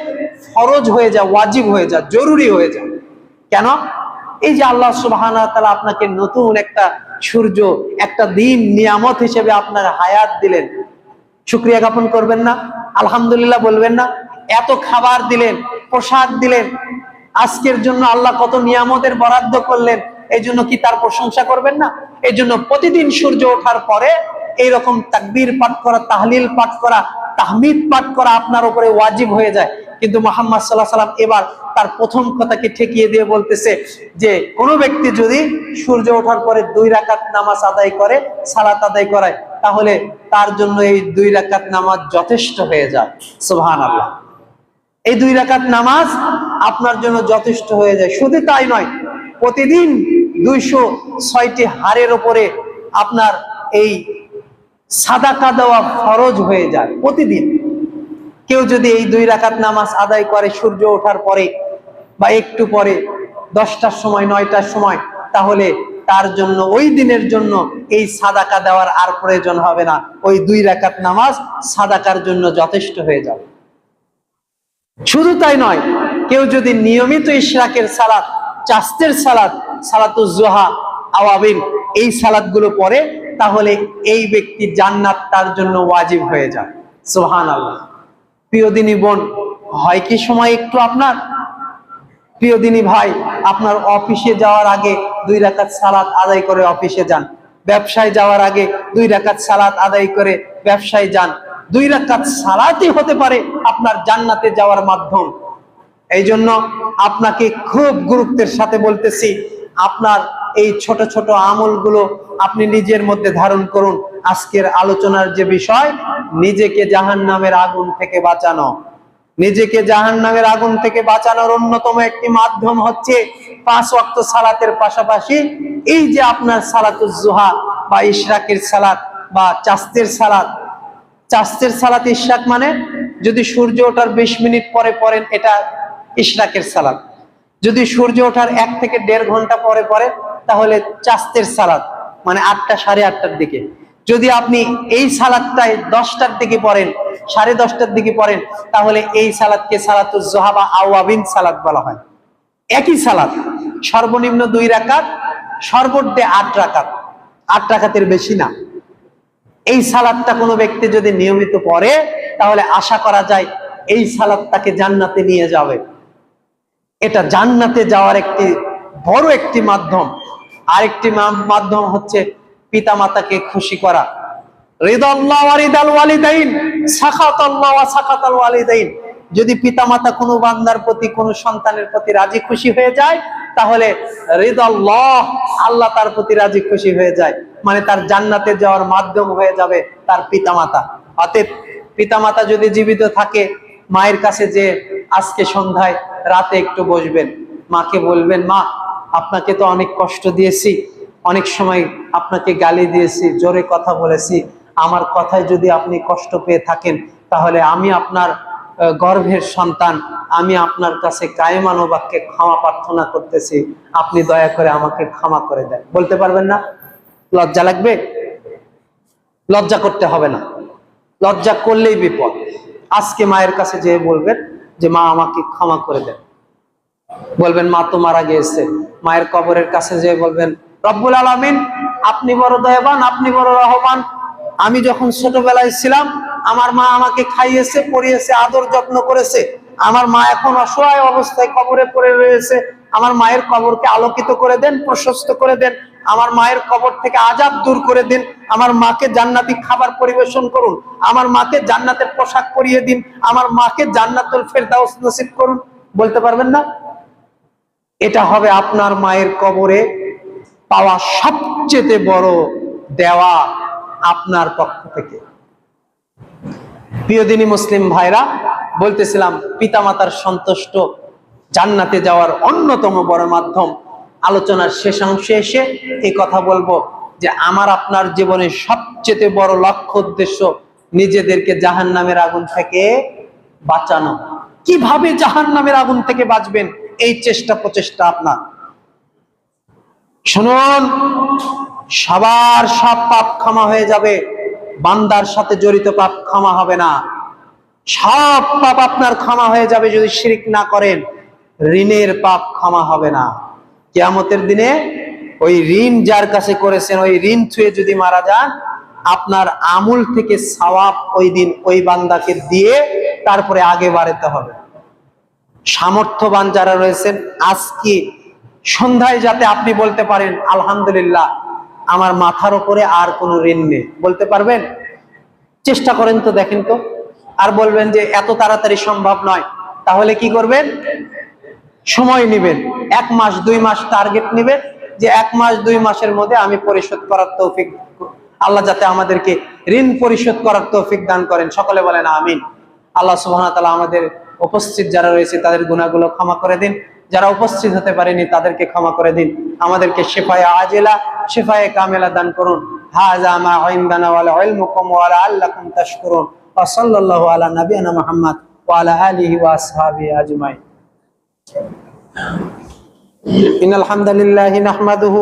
[SPEAKER 1] ফরজ হয়ে যায়, ওয়াজিব হয়ে যায়, জরুরি হয়ে যায়। কেন? এই যে আল্লাহ সুবহানাহু ওয়া তাআলা আপনাকে নতুন একটা সূর্য, একটা দিন নিয়ামত হিসেবে আপনার হায়াত দিলেন, শুকরিয়া জ্ঞাপন করবেন না? আলহামদুলিল্লাহ বলবেন না? এত খাবার দিলেন, পোশাক দিলেন, আজকের জন্য আল্লাহ কত নিয়ামতের বরাদ্দ করলেন, এই জন্য কি তার প্রশংসা করবেন না? এই জন্য প্রতিদিন সূর্য ওঠার পরে এইরকম তাকবীর পাঠ করা, তাহলিল পাঠ করা, তাহমিদ পাঠ করা আপনার উপরে ওয়াজিব হয়ে যায়। কিন্তু মুহাম্মদ সাল্লাল্লাহু আলাইহি সাল্লাম এবার তার প্রথম কথাকে ঠেকিয়ে দিয়ে বলতেছে যে কোন ব্যক্তি যদি সূর্য ওঠার পরে 2 রাকাত নামাজ আদায় করে, সালাত আদায় করে, তাহলে তার জন্য এই 2 রাকাত নামাজ যথেষ্ট হয়ে যায়। সুবহানাল্লাহ, এই 2 রাকাত নামাজ আপনার জন্য যথেষ্ট হয়ে যায়। শুধু তাই নয়, প্রতিদিন 206টি হাড়ের উপরে আপনার এই সাদাকা দেওয়া ফরজ হয়ে যায় প্রতিদিন। কেউ যদি এই 2 রাকাত নামাজ আদায় করে সূর্য ওঠার পরে বা একটু পরে, 10টার সময়, 9টার সময়, তাহলে তার জন্য ওই দিনের জন্য এই সাদাকা দেওয়ার আর প্রয়োজন হবে না। ওই 2 রাকাত নামাজ সাদাকার জন্য যথেষ্ট হয়ে যাবে। শুধু তাই নয়, কেউ যদি নিয়মিত ইশরাকের সালাত, চাস্তের সালাত, সালাতুজ জোহা, আওয়াবিন, এই সালাতগুলো পড়ে, তাহলে এই ব্যক্তি জান্নাত তার জন্য ওয়াজিব হয়ে যায়। সুবহানাল্লাহ। প্রিয় দিনী বোন, হয় কি সময় একটু আপনার? প্রিয় দিনী ভাই, আপনার অফিসে যাওয়ার আগে 2 রাকাত সালাত আদায় করে অফিসে যান। ব্যবসায় যাওয়ার আগে 2 রাকাত সালাত আদায় করে ব্যবসায় যান। 2 রাকাত সালাতই হতে পারে আপনার জান্নাতে যাওয়ার মাধ্যম। এই জন্য আপনাকে খুব গুরুত্বের সাথে বলতেছি, আপনার এই ছোট ছোট আমলগুলো আপনি নিজের মধ্যে ধারণ করুন। আজকের আলোচনার যে বিষয়, নিজেকে জাহান্নামের আগুন থেকে বাঁচানো। নিজেকে জাহান্নামের আগুন থেকে বাঁচানোর অন্যতম একটি মাধ্যম হচ্ছে 5 ওয়াক্ত সালাতের পাশাপাশি এই যে আপনার সালাতুজ জোহা বা ইশরাকের সালাত বা চাস্তের সালাত। চাস্তের সালাত, ইশরাক মানে যদি সূর্য ওঠার 20 মিনিট পরে পড়েন, এটা ইশরাকের সালাত। যদি সূর্য ওঠার 1 থেকে 1.5 ঘন্টা পরে পড়েন, তাহলে চাস্তের সালাত, মানে 8টা, 8:30টার দিকে। যদি আপনি এই সালাতটাই 10টার দিকে পড়েন, 10:30টার দিকে পড়েন, তাহলে এই সালাতকে সালাতুজ জোহা বা আওয়াবিন সালাত বলা হয়। একই সালাত, সর্বনিম্ন 2 রাকাত, সর্বোচ্চ 8 রাকাত, 8 রাকাতের বেশি না। এই সালাতটা কোনো ব্যক্তি যদি নিয়মিত পড়ে, তাহলে আশা করা যায় এই সালাত তাকে জান্নাতে নিয়ে যাবে। এটা জান্নাতে যাওয়ার একটি বড় একটি মাধ্যম। আরেকটি মাধ্যম হচ্ছে পিতামাতাকে খুশি করা। রিদাল্লাহ ওয়া রিদাল ওয়ালিদাইন, সাখাতাল্লাহ ওয়া সাখাতাল ওয়ালিদাইন। যদি পিতামাতা কোনো বান্দার প্রতি, কোনো সন্তানের প্রতি রাজি খুশি হয়ে যায়, তাহলে রিদাল্লাহ, আল্লাহ তার প্রতি রাজি খুশি হয়ে যায়। মানে তার জান্নাতে যাওয়ার মাধ্যম হয়ে যাবে তার পিতামাতা। অতএব পিতামাতা যদি জীবিত থাকে, মায়ের কাছে যে আজকে সন্ধ্যায় রাতে একটু বসবেন, মাকে বলবেন, মা আপনাকে তো অনেক কষ্ট দিয়েছি, অনেক সময় আপনাকে গালি দিয়েছি, জোরে কথা বলেছি, আমার কথায় যদি আপনি কষ্ট পেয়ে থাকেন তাহলে আমি আপনার গর্ভের সন্তান, আমি আপনার কাছে কায়মান বাক্যে ক্ষমা প্রার্থনা করতেছি, আপনি দয়া করে আমাকে ক্ষমা করে দেন। বলতে পারবেন না? লজ্জা লাগবে? লজ্জা করতে হবে না, লজ্জা করলেই বিপদ। আজকে মায়ের কাছে যেয়ে বলবেন যে মা আমাকে ক্ষমা করে দেন। বলবেন মা তো মারা গিয়েছে, মায়ের কবরের কাছে যেয়ে বলবেন, রব্বুল আলামিন আপনি বড় দয়াবান, আপনি বড় রহমান। আমি যখন ছোটবেলায় ছিলাম আমার মা আমাকে খাইয়েছে, পরিয়েছে, আদর যত্ন করেছে। আমার মা এখন অসহায় অবস্থায় কবরে পড়ে রয়েছে, আমার মায়ের কবরকে আলোকিত করে দেন, প্রশস্ত করে দেন, আমার মায়ের কবর থেকে আযাব দূর করে দিন, আমার মাকে জান্নাতি খাবার পরিবেশন করুন, আমার মাকে জান্নাতের পোশাক পরিয়ে দিন, আমার মাকে জান্নাতুল ফেরদাউস নসিব করুন। বলতে পারবেন না? এটা হবে আপনার মায়ের কবরে পাওয়া সবচেয়ে বড় দেওয়া আপনার পক্ষ থেকে। প্রিয় দিনী মুসলিম ভাইরা, বলতেছিলাম পিতামাতার সন্তুষ্ট জান্নাতে যাওয়ার অন্যতম বড় মাধ্যম। আলোচনার শেষ অংশে এসে এই কথা বলবো যে আমার আপনার জীবনের সবচেয়ে বড় লক্ষ্য উদ্দেশ্য নিজেদেরকে জাহান্নামের আগুন থেকে বাঁচানো। কিভাবে জাহান্নামের আগুন থেকে বাঁচবেন এই চেষ্টা প্রচেষ্টা আপনার। শুনুন, সবার সব পাপ ক্ষমা হয়ে যাবে, বান্দার সাথে জড়িত পাপ ক্ষমা হবে না। সব পাপ আপনার ক্ষমা হয়ে যাবে যদি শিরক না করেন, ঋণের পাপ ক্ষমা হবে না। কিয়ামতের দিনে ওই ঋণ যার কাছে করেছেন, ওই ঋণ ছুঁয়ে যদি মারা যান, আপনার আমল থেকে সওয়াব ওই দিন ওই বান্দাকে দিয়ে তারপরে আগে বাড়াতে হবে। সামর্থ্যবান যারা রয়েছেন, আজকে সন্ধ্যায় যাতে আপনি বলতে পারেন আলহামদুলিল্লাহ আমার মাথার উপরে আর কোনো ঋণ নেই, বলতে পারবেন? চেষ্টা করেন তো, দেখেন তো। আর বলবেন যে এত তাড়াতাড়ি সম্ভব নয়, তাহলে কি করবেন? সময় নেবেন, 1 মাস 2 মাস টার্গেট নেবেন যে 1 মাস 2 মাসের মধ্যে আমি পরিশোধ করার তৌফিক, আল্লাহ যাতে আমাদেরকে ঋণ পরিশোধ করার তৌফিক দান করেন। সকলে বলেন আমিন। আল্লাহ সুবহানাহু ওয়া তাআলা আমাদের উপস্থিত যারা রয়েছে তাদের গুনাহগুলো ক্ষমা করে দিন, যারা উপস্থিত হতে পারেনি তাদেরকে ক্ষমা করে দিন, আমাদেরকে শিফায়ে আজিলা শিফায়ে কামিলা দান করুন। হাযা মা ইনদানা ওয়াল ইলমুকুম ওয়া লাআল্লাকুম তাশকুরুন। ওয়া সাল্লাল্লাহু আলা নাবিয়িনা মুহাম্মদ ওয়া আলা আলিহি ওয়া আসহাবিহি আজমাইন। ইন্নাল হামদালিল্লাহি নাহমাদুহু